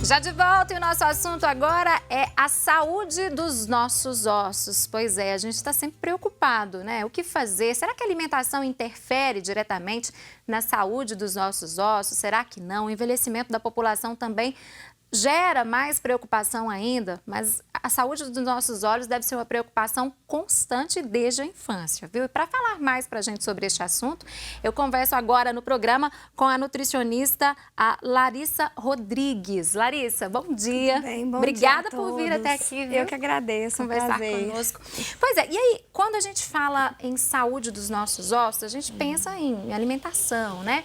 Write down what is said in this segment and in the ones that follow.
Já de volta, e o nosso assunto agora é a saúde dos nossos ossos. Pois é, a gente está sempre preocupado, né? O que fazer? Será que a alimentação interfere diretamente na saúde dos nossos ossos? Será que não? O envelhecimento da população também gera mais preocupação ainda, mas a saúde dos nossos olhos deve ser uma preocupação constante desde a infância, viu? E para falar mais para a gente sobre este assunto, eu converso agora no programa com a nutricionista a Larissa Rodrigues. Larissa, bom dia. Tudo bem, bom Obrigada dia a por vir até aqui, viu? Eu que agradeço, Conversar conosco. Pois é, e aí, quando a gente fala em saúde dos nossos ossos, a gente pensa em alimentação, né?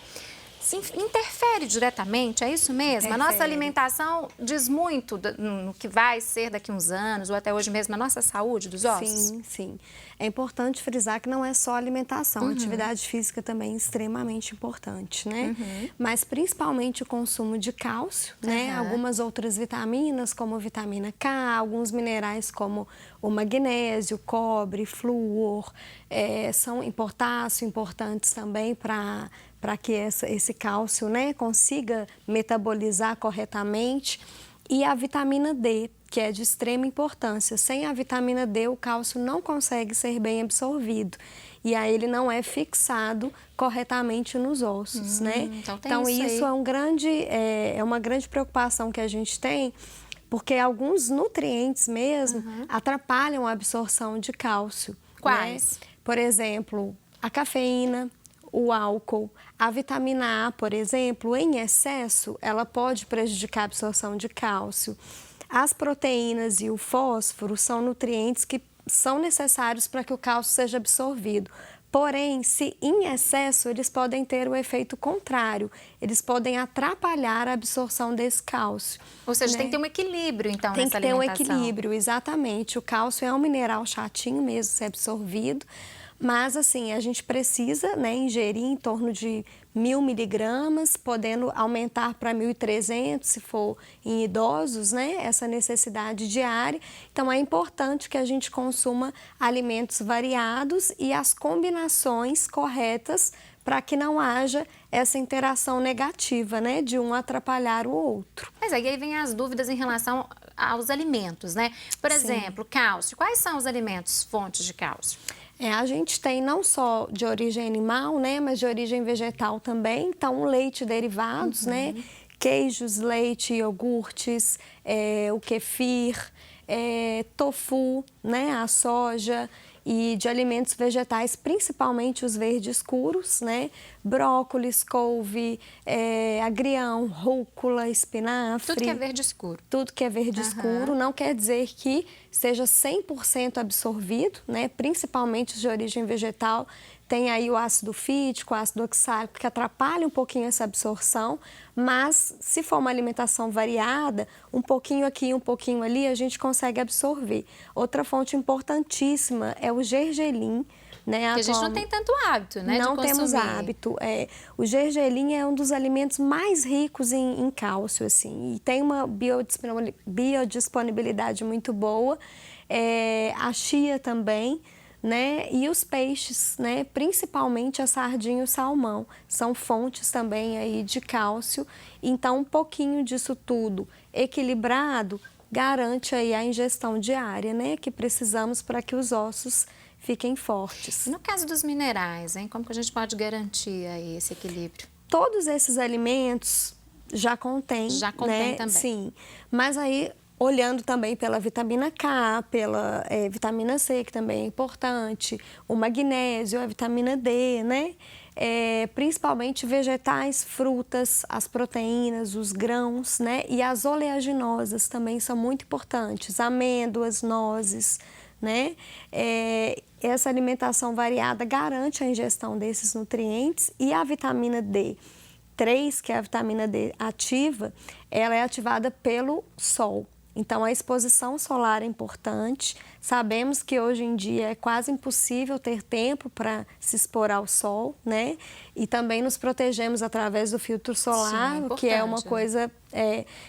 Interfere diretamente, é isso mesmo? Interfere. A nossa alimentação diz muito no que vai ser daqui a uns anos, ou até hoje mesmo, a nossa saúde dos ossos? Sim, sim. É importante frisar que não é só alimentação, a atividade física também é extremamente importante, né? Mas principalmente o consumo de cálcio, né? Algumas outras vitaminas, como a vitamina K, alguns minerais como o magnésio, cobre, flúor, potássio, importantes também para que esse cálcio, né, consiga metabolizar corretamente. E a vitamina D, que é de extrema importância. Sem a vitamina D, o cálcio não consegue ser bem absorvido. E aí ele não é fixado corretamente nos ossos, né? Então isso é uma grande preocupação que a gente tem, porque alguns nutrientes mesmo atrapalham a absorção de cálcio. Quais? Né? Por exemplo, a cafeína, o álcool, a vitamina A, por exemplo, em excesso, ela pode prejudicar a absorção de cálcio. As proteínas e o fósforo são nutrientes que são necessários para que o cálcio seja absorvido. Porém, se em excesso, eles podem ter o efeito contrário. Eles podem atrapalhar a absorção desse cálcio. Ou seja, né? Tem que ter um equilíbrio, então, nessa alimentação. Tem que ter um equilíbrio, exatamente. O cálcio é um mineral chatinho mesmo de ser absorvido. Mas, assim, a gente precisa, né, ingerir em torno de 1.000 miligramas, podendo aumentar para 1.300 se for em idosos, né, essa necessidade diária. Então, é importante que a gente consuma alimentos variados e as combinações corretas para que não haja essa interação negativa, né, de um atrapalhar o outro. Mas aí vem as dúvidas em relação aos alimentos, né? Por exemplo, cálcio. Quais são os alimentos fontes de cálcio? A gente tem não só de origem animal, né, mas de origem vegetal também. Então, o leite e derivados, né, queijos, leite, iogurtes, o kefir, tofu, né, a soja, e de alimentos vegetais, principalmente os verdes escuros, né, brócolis, couve, agrião, rúcula, espinafre. Tudo que é verde escuro. Tudo que é verde escuro não quer dizer que seja 100% absorvido, né? Principalmente os de origem vegetal. Tem aí o ácido fítico, o ácido oxálico, que atrapalha um pouquinho essa absorção, mas se for uma alimentação variada, um pouquinho aqui, um pouquinho ali, a gente consegue absorver. Outra fonte importantíssima é o gergelim, né? Porque a gente não tem tanto hábito, né, Não de consumir. temos hábito. O gergelim é um dos alimentos mais ricos em cálcio, assim, e tem uma biodisponibilidade muito boa. A chia também, né? E os peixes, né? Principalmente a sardinha e o salmão, são fontes também aí de cálcio. Então, um pouquinho disso tudo equilibrado garante aí a ingestão diária, né? Que precisamos para que os ossos fiquem fortes. No caso dos minerais, hein? Como que a gente pode garantir aí esse equilíbrio? Todos esses alimentos já contêm, né? Também. Sim, mas aí olhando também pela vitamina K, pela vitamina C, que também é importante, o magnésio, a vitamina D, né? Principalmente vegetais, frutas, as proteínas, os grãos, né? E as oleaginosas também são muito importantes, amêndoas, nozes, né? Essa alimentação variada garante a ingestão desses nutrientes, e a vitamina D3, que é a vitamina D ativa, ela é ativada pelo sol. Então, a exposição solar é importante. Sabemos que hoje em dia é quase impossível ter tempo para se expor ao sol, né? E também nos protegemos através do filtro solar, Sim, que é uma importante, coisa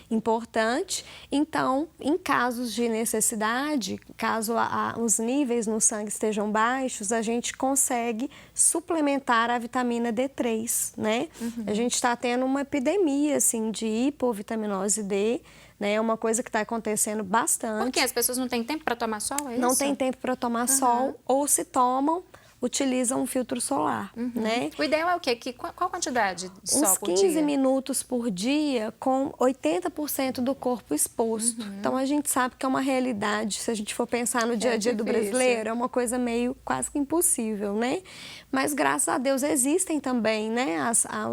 importante. Então, em casos de necessidade, caso os níveis no sangue estejam baixos, a gente consegue suplementar a vitamina D3, né? A gente está tendo uma epidemia, assim, de hipovitaminose D, né? É uma coisa que está acontecendo bastante. Porque as pessoas não têm tempo para tomar sol, é isso? Não tem tempo para tomar sol, ou se tomam, utilizam um filtro solar, né? O ideal é o quê? Qual a quantidade de sol Uns por 15 dia? minutos por dia, com 80% do corpo exposto. Então, a gente sabe que é uma realidade, se a gente for pensar no dia a dia do difícil. brasileiro, é uma coisa meio quase que impossível, né? Mas, graças a Deus, existem também, né,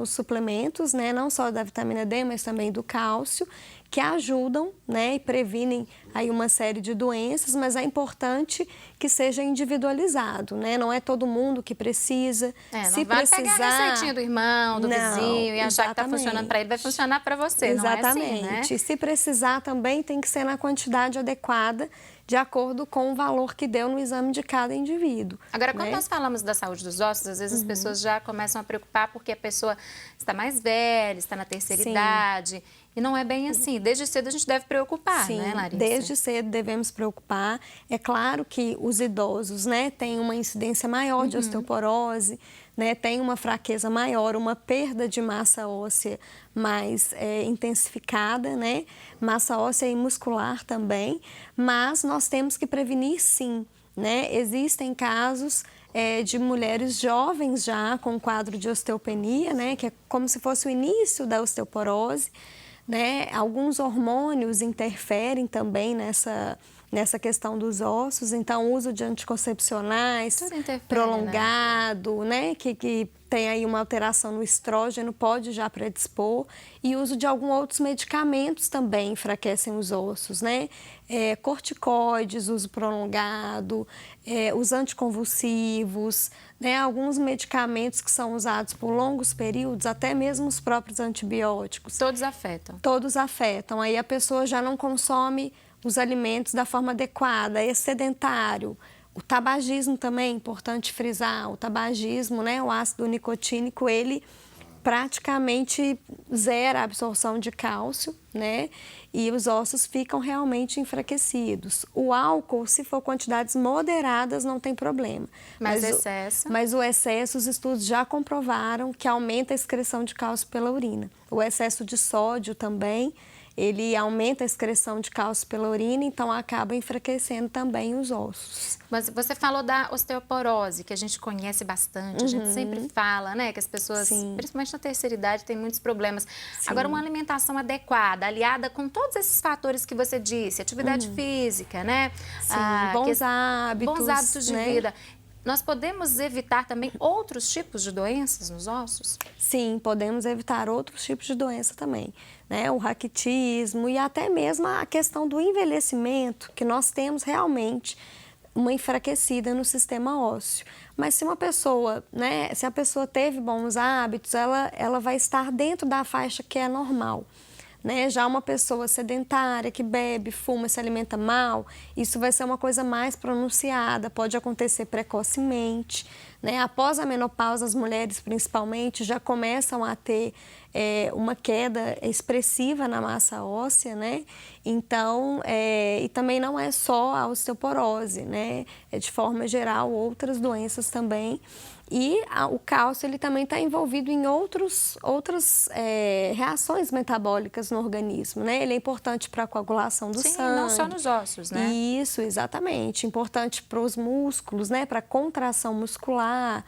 os suplementos, né, não só da vitamina D, mas também do cálcio, que ajudam, né, e previnem aí uma série de doenças, mas é importante que seja individualizado, né? Não é todo mundo que precisa. Não Se vai precisar, pegar a receitinha do irmão, do Não, vizinho e achar que está exatamente. funcionando para ele, vai funcionar para você, Exatamente. não é assim, né? E se precisar também tem que ser na quantidade adequada, de acordo com o valor que deu no exame de cada indivíduo. Agora, quando né? nós falamos da saúde dos ossos, às vezes as pessoas já começam a preocupar porque a pessoa está mais velha, está na terceira Sim. idade. E não é bem assim. Desde cedo a gente deve preocupar, Sim, né, Larissa? desde cedo devemos preocupar. É claro que os idosos, né, têm uma incidência maior de osteoporose, né, tem uma fraqueza maior, uma perda de massa óssea mais intensificada, né, massa óssea e muscular também, mas nós temos que prevenir sim, né, existem casos de mulheres jovens já com quadro de osteopenia, né, que é como se fosse o início da osteoporose, né? Alguns hormônios interferem também nessa questão dos ossos, então o uso de anticoncepcionais prolongado, né? Que tem aí uma alteração no estrógeno, pode já predispor, e uso de alguns outros medicamentos também enfraquecem os ossos, né? Corticoides, uso prolongado, os anticonvulsivos, né? Alguns medicamentos que são usados por longos períodos, até mesmo os próprios antibióticos. Todos afetam. Todos afetam, aí a pessoa já não consome os alimentos da forma adequada, é sedentário. O tabagismo também é importante frisar, o tabagismo, né, o ácido nicotínico, ele praticamente zera a absorção de cálcio, né, e os ossos ficam realmente enfraquecidos. O álcool, se for quantidades moderadas, não tem problema. Mas excesso? Mas o excesso, os estudos já comprovaram que aumenta a excreção de cálcio pela urina. O excesso de sódio também, ele aumenta a excreção de cálcio pela urina, então acaba enfraquecendo também os ossos. Mas você falou da osteoporose, que a gente conhece bastante, a gente sempre fala, né, que as pessoas, Sim. principalmente na terceira idade, têm muitos problemas. Sim. Agora, uma alimentação adequada, aliada com todos esses fatores que você disse, atividade física, né? Sim, bons hábitos, de né? vida. Nós podemos evitar também outros tipos de doenças nos ossos? Sim, podemos evitar outros tipos de doença também, né? O raquitismo e até mesmo a questão do envelhecimento, que nós temos realmente uma enfraquecida no sistema ósseo. Mas se uma pessoa, né, se a pessoa teve bons hábitos, ela vai estar dentro da faixa que é normal. Né? Já uma pessoa sedentária, que bebe, fuma, se alimenta mal, isso vai ser uma coisa mais pronunciada, pode acontecer precocemente. Né? Após a menopausa, as mulheres principalmente já começam a ter uma queda expressiva na massa óssea, né? Então, e também não é só a osteoporose, né? De forma geral, outras doenças também. E o cálcio ele também está envolvido em outras reações metabólicas no organismo, né? Ele é importante para a coagulação do sangue. Sim, não só nos ossos, né? Isso, exatamente. Importante para os músculos, né? Para a contração muscular,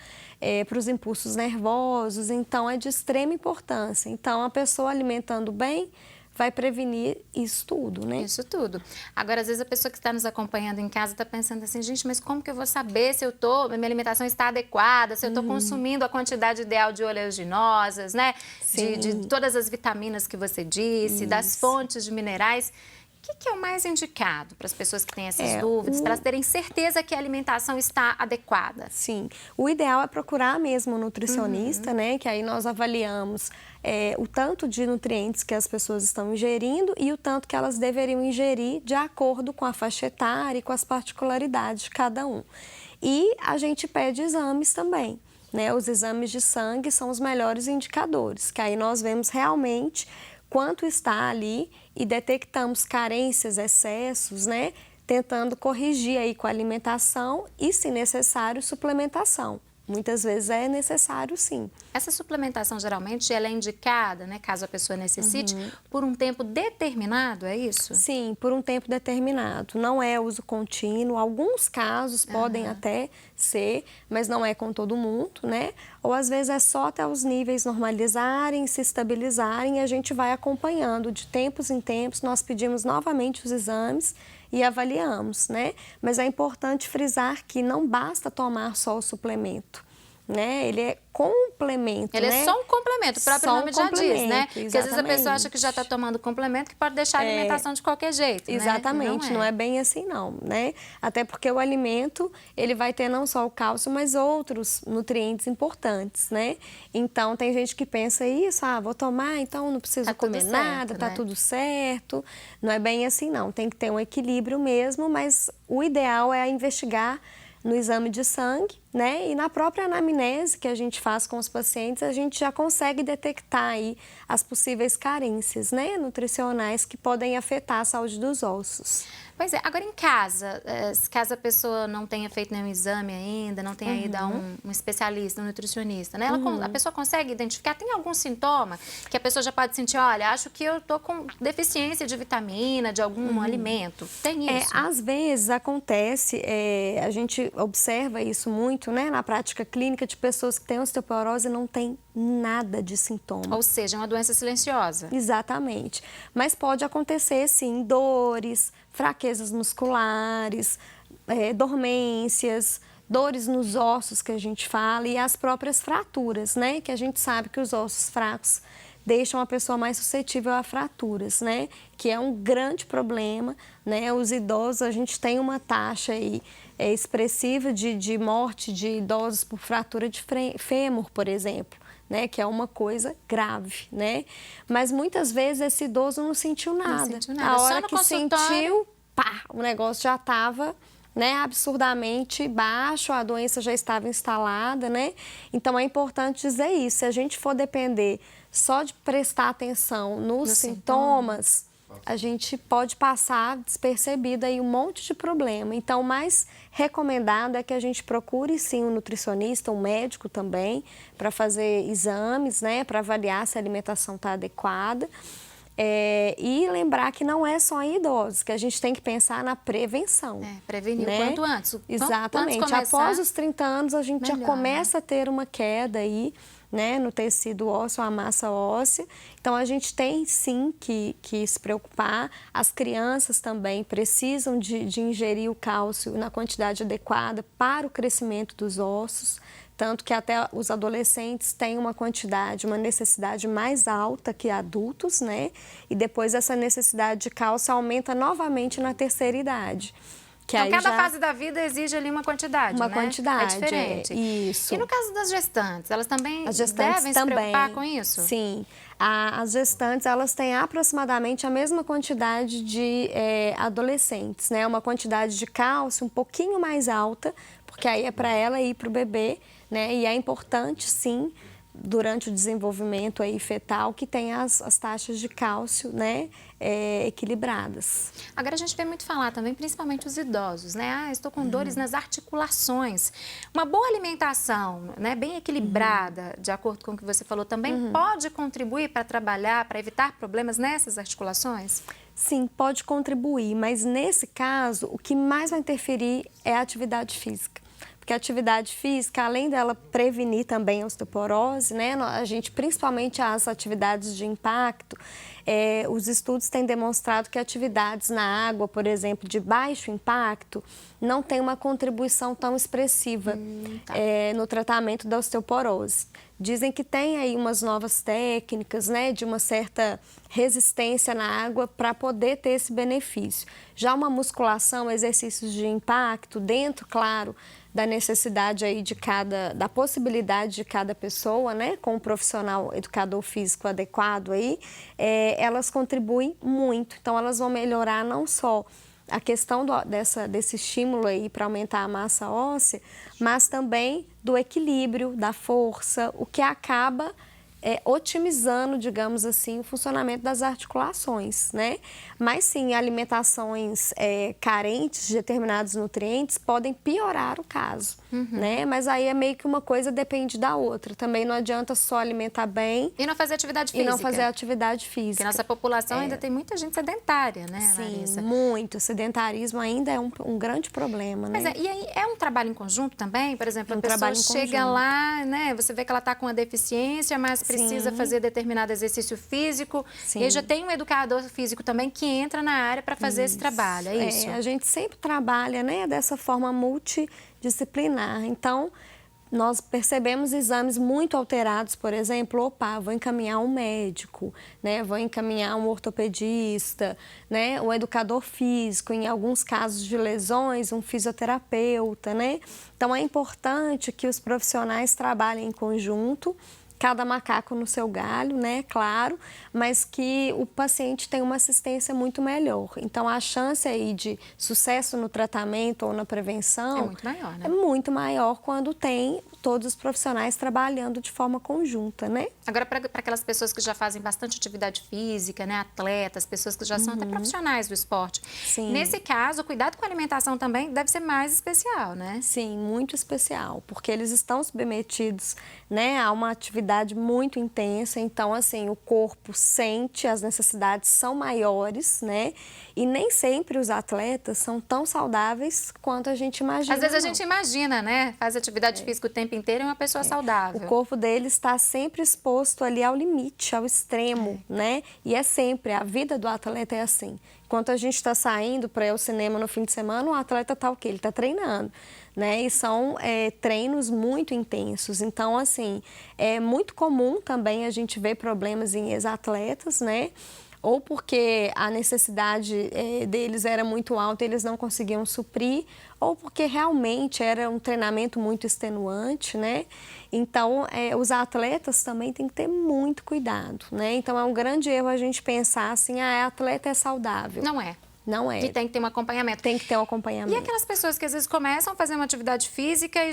para os impulsos nervosos. Então, é de extrema importância. Então, a pessoa alimentando bem vai prevenir isso tudo, né? Isso tudo. Agora, às vezes a pessoa que está nos acompanhando em casa está pensando assim, gente, mas como que eu vou saber se minha alimentação está adequada, se eu estou consumindo a quantidade ideal de oleaginosas, né? De todas as vitaminas que você disse, das fontes de minerais. que é o mais indicado para as pessoas que têm essas dúvidas, para elas terem certeza que a alimentação está adequada? Sim, o ideal é procurar mesmo um nutricionista, né? Que aí nós avaliamos o tanto de nutrientes que as pessoas estão ingerindo e o tanto que elas deveriam ingerir de acordo com a faixa etária e com as particularidades de cada um. E a gente pede exames também, né? Os exames de sangue são os melhores indicadores, que aí nós vemos realmente quanto está ali e detectamos carências, excessos, né? Tentando corrigir aí com a alimentação e, se necessário, suplementação. Muitas vezes é necessário, sim. Essa suplementação, geralmente, ela é indicada, né, caso a pessoa necessite, por um tempo determinado, é isso? Sim, por um tempo determinado. Não é uso contínuo. Alguns casos podem até ser, mas não é com todo mundo, né? Ou às vezes é só até os níveis normalizarem, se estabilizarem e a gente vai acompanhando. De tempos em tempos, nós pedimos novamente os exames e avaliamos, né? Mas é importante frisar que não basta tomar só o suplemento, né? Ele é complemento, Ele né? é só um complemento, o próprio nome já diz, né? Porque às vezes a pessoa acha que já está tomando complemento, que pode deixar a alimentação de qualquer jeito, né? Exatamente, não é bem assim não, né? Até porque o alimento, ele vai ter não só o cálcio, mas outros nutrientes importantes, né? Então, tem gente que pensa isso, vou tomar, então não preciso comer nada, tá tudo certo. Não é bem assim não, tem que ter um equilíbrio mesmo, mas o ideal é investigar no exame de sangue, né? E na própria anamnese que a gente faz com os pacientes, a gente já consegue detectar aí as possíveis carências, né, nutricionais que podem afetar a saúde dos ossos. Pois é, agora em casa, caso a pessoa não tenha feito nenhum exame ainda, não tenha ido a um especialista, um nutricionista, né? A pessoa consegue identificar, tem algum sintoma que a pessoa já pode sentir, olha, acho que eu tô com deficiência de vitamina, de algum alimento. Tem isso? Às vezes acontece, a gente observa isso muito, né, na prática clínica de pessoas que têm osteoporose e não tem nada de sintoma. Ou seja, é uma doença silenciosa. Exatamente. Mas pode acontecer, sim, dores, fraquezas musculares, dormências, dores nos ossos que a gente fala e as próprias fraturas, né? Que a gente sabe que os ossos fracos deixam a pessoa mais suscetível a fraturas, né? Que é um grande problema, né? Os idosos, a gente tem uma taxa aí expressiva de morte de idosos por fratura de fêmur, por exemplo, né? Que é uma coisa grave, né? Mas muitas vezes esse idoso não sentiu nada. Não sentiu nada. A hora que sentiu, pá, o negócio já estava, né, absurdamente baixo, a doença já estava instalada, né? Então é importante dizer isso. Se a gente for depender só de prestar atenção nos sintomas, a gente pode passar despercebido aí um monte de problema. Então, o mais recomendado é que a gente procure sim um nutricionista, um médico também, para fazer exames, né, para avaliar se a alimentação está adequada. E lembrar que não é só em idosos, que a gente tem que pensar na prevenção. Prevenir o quanto antes. Exatamente. Após os 30 anos, a gente já começa a ter uma queda aí, né, no tecido ósseo, a massa óssea. Então, a gente tem sim que se preocupar. As crianças também precisam de ingerir o cálcio na quantidade adequada para o crescimento dos ossos. Tanto que até os adolescentes têm uma necessidade mais alta que adultos, né? E depois essa necessidade de cálcio aumenta novamente na terceira idade. Então, cada fase da vida exige ali uma quantidade, né? Uma quantidade, é diferente. Isso. E no caso das gestantes, elas também devem se preocupar com isso? Sim. As gestantes, elas têm aproximadamente a mesma quantidade de adolescentes, né? Uma quantidade de cálcio um pouquinho mais alta, porque aí é para ela e para o bebê, né? E é importante, sim, durante o desenvolvimento aí fetal, que tenha as taxas de cálcio, né, equilibradas. Agora a gente vê muito falar também, principalmente os idosos, né? Estou com dores nas articulações. Uma boa alimentação, né, bem equilibrada, de acordo com o que você falou, também pode contribuir para trabalhar, para evitar problemas nessas articulações? Sim, pode contribuir, mas nesse caso, o que mais vai interferir é a atividade física. Porque a atividade física, além dela prevenir também a osteoporose, né, a gente, principalmente as atividades de impacto, os estudos têm demonstrado que atividades na água, por exemplo, de baixo impacto, não tem uma contribuição tão expressiva no tratamento da osteoporose. Dizem que tem aí umas novas técnicas, né, de uma certa resistência na água para poder ter esse benefício. Já uma musculação, exercícios de impacto, dentro, claro, da necessidade aí da possibilidade de cada pessoa, né, com um profissional educador físico adequado aí, elas contribuem muito. Então, elas vão melhorar não só a questão desse estímulo aí para aumentar a massa óssea, mas também do equilíbrio, da força, o que acaba otimizando, digamos assim, o funcionamento das articulações, né? Mas sim, alimentações carentes de determinados nutrientes podem piorar o caso, né? Mas aí é meio que uma coisa depende da outra. Também não adianta só alimentar bem e não fazer atividade física. E não fazer atividade física. Porque nossa população ainda tem muita gente sedentária, né, Larissa? Sim, muito. O sedentarismo ainda é um grande problema, né? Mas e aí é um trabalho em conjunto também? Por exemplo, a pessoa chega lá, né? Você vê que ela está com uma deficiência, mas precisa fazer determinado exercício físico. Sim. E aí já tem um educador físico também que entra na área para fazer esse trabalho, é isso? A gente sempre trabalha, né, dessa forma multidisciplinar. Então, nós percebemos exames muito alterados, por exemplo, vou encaminhar um médico, né, vou encaminhar um ortopedista, né, um educador físico, em alguns casos de lesões, um fisioterapeuta, né. Então, é importante que os profissionais trabalhem em conjunto, cada macaco no seu galho, né, claro, mas que o paciente tenha uma assistência muito melhor. Então, a chance aí de sucesso no tratamento ou na prevenção é muito maior, né? É muito maior quando tem todos os profissionais trabalhando de forma conjunta, né? Agora, para aquelas pessoas que já fazem bastante atividade física, né, atletas, pessoas que já são até profissionais do esporte. Sim. Nesse caso, o cuidado com a alimentação também deve ser mais especial, né? Sim, muito especial, porque eles estão submetidos, né, a uma atividade muito intensa, então, assim, o corpo sente, as necessidades são maiores, né, e nem sempre os atletas são tão saudáveis quanto a gente imagina. Às vezes a gente imagina, né, faz atividade física o tempo inteiro e é uma pessoa saudável. O corpo dele está sempre exposto ali ao limite, ao extremo, né, e é sempre, a vida do atleta é assim. Enquanto a gente está saindo para ir ao cinema no fim de semana, o atleta está o quê? Ele está treinando, né? E são treinos muito intensos. Então, assim, é muito comum também a gente ver problemas em ex-atletas, né? Ou porque a necessidade deles era muito alta e eles não conseguiam suprir, ou porque realmente era um treinamento muito extenuante, né? Então, os atletas também têm que ter muito cuidado, né? Então, é um grande erro a gente pensar assim, atleta é saudável. Não é. Não é. E tem que ter um acompanhamento. Tem que ter um acompanhamento. E aquelas pessoas que às vezes começam a fazer uma atividade física e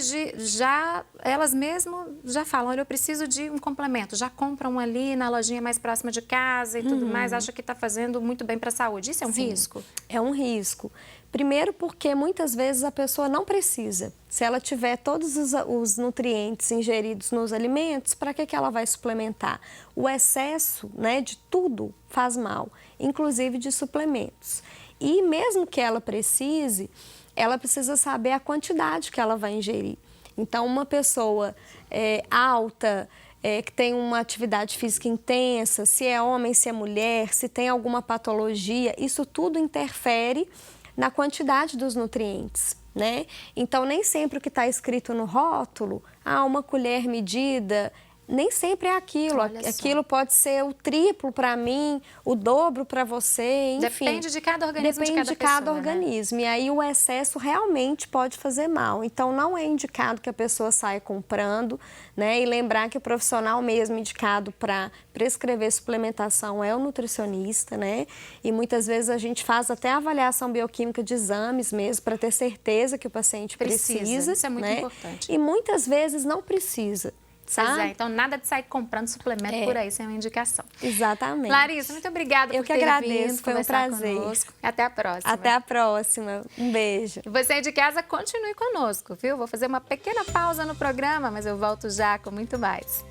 elas mesmas já falam, olha, eu preciso de um complemento, já compram ali na lojinha mais próxima de casa e tudo mais, acha que está fazendo muito bem para a saúde. Isso é um risco? É um risco. Primeiro porque muitas vezes a pessoa não precisa. Se ela tiver todos os nutrientes ingeridos nos alimentos, para que ela vai suplementar? O excesso, né, de tudo faz mal, inclusive de suplementos. E mesmo que ela precisa saber a quantidade que ela vai ingerir. Então, uma pessoa alta, que tem uma atividade física intensa, se é homem, se é mulher, se tem alguma patologia, isso tudo interfere na quantidade dos nutrientes, né? Então, nem sempre o que está escrito no rótulo, uma colher medida, nem sempre é aquilo. Aquilo pode ser o triplo para mim, o dobro para você, enfim. Depende de cada organismo, depende de cada pessoa, organismo. Né? E aí o excesso realmente pode fazer mal. Então, não é indicado que a pessoa saia comprando, né? E lembrar que o profissional mesmo indicado para prescrever suplementação é o nutricionista, né? E muitas vezes a gente faz até avaliação bioquímica de exames mesmo, para ter certeza que o paciente precisa. Isso é muito importante. E muitas vezes não precisa. Pois é, então nada de sair comprando suplemento por aí sem uma indicação. Exatamente. Larissa, muito obrigada por ter vindo. Eu que agradeço, foi um prazer. Conosco. Até a próxima. Até a próxima. Um beijo. E você de casa, continue conosco, viu? Vou fazer uma pequena pausa no programa, mas eu volto já com muito mais.